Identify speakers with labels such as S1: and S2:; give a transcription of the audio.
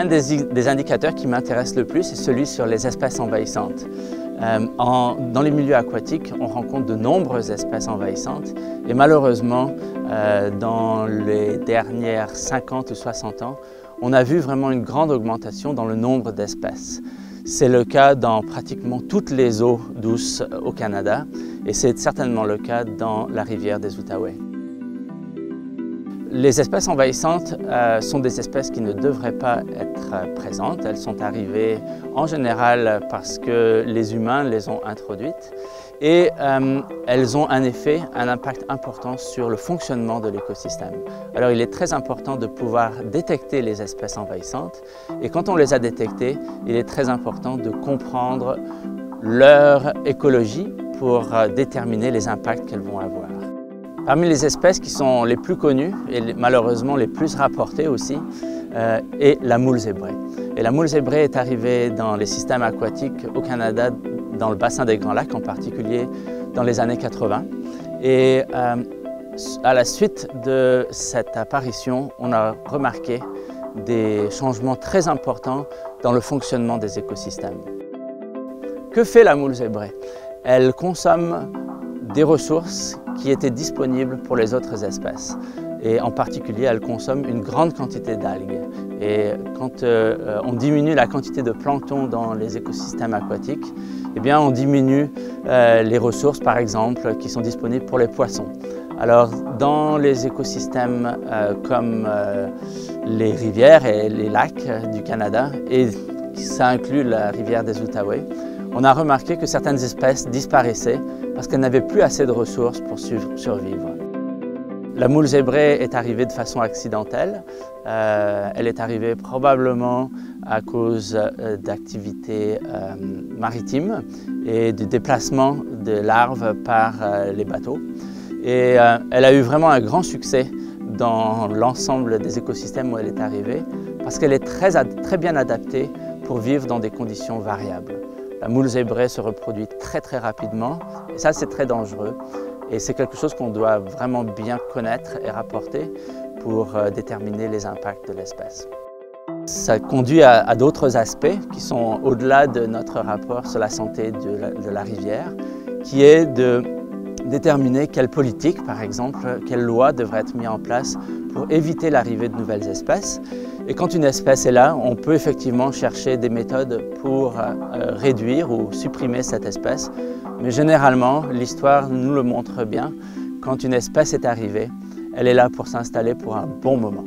S1: Un des indicateurs qui m'intéresse le plus est celui sur les espèces envahissantes. Dans les milieux aquatiques, on rencontre de nombreuses espèces envahissantes et malheureusement, dans les dernières 50 ou 60 ans, on a vu vraiment une grande augmentation dans le nombre d'espèces. C'est le cas dans pratiquement toutes les eaux douces au Canada et c'est certainement le cas dans la rivière des Outaouais. Les espèces envahissantes sont des espèces qui ne devraient pas être présentes. Elles sont arrivées en général parce que les humains les ont introduites et elles ont un impact important sur le fonctionnement de l'écosystème. Alors il est très important de pouvoir détecter les espèces envahissantes et quand on les a détectées, il est très important de comprendre leur écologie pour déterminer les impacts qu'elles vont avoir. Parmi les espèces qui sont les plus connues et malheureusement les plus rapportées aussi est la moule zébrée. Et la moule zébrée est arrivée dans les systèmes aquatiques au Canada, dans le bassin des Grands Lacs en particulier, dans les années 80. Et à la suite de cette apparition, on a remarqué des changements très importants dans le fonctionnement des écosystèmes. Que fait la moule zébrée? Elle consomme des ressources qui étaient disponibles pour les autres espèces. Et en particulier, elle consomme une grande quantité d'algues. Et quand on diminue la quantité de plancton dans les écosystèmes aquatiques, eh bien, on diminue les ressources, par exemple, qui sont disponibles pour les poissons. Alors, dans les écosystèmes comme les rivières et les lacs du Canada, et ça inclut la rivière des Outaouais, on a remarqué que certaines espèces disparaissaient parce qu'elles n'avaient plus assez de ressources pour survivre. La moule zébrée est arrivée de façon accidentelle. Elle est arrivée probablement à cause d'activités maritimes et du déplacement de larves par les bateaux. Et elle a eu vraiment un grand succès dans l'ensemble des écosystèmes où elle est arrivée parce qu'elle est très bien adaptée pour vivre dans des conditions variables. La moule zébrée se reproduit très rapidement et ça c'est très dangereux et c'est quelque chose qu'on doit vraiment bien connaître et rapporter pour déterminer les impacts de l'espèce. Ça conduit à d'autres aspects qui sont au-delà de notre rapport sur la santé de la rivière, qui est de déterminer quelle politique, par exemple, quelle loi devrait être mise en place pour éviter l'arrivée de nouvelles espèces. Et quand une espèce est là, on peut effectivement chercher des méthodes pour réduire ou supprimer cette espèce. Mais généralement, l'histoire nous le montre bien, quand une espèce est arrivée, elle est là pour s'installer pour un bon moment.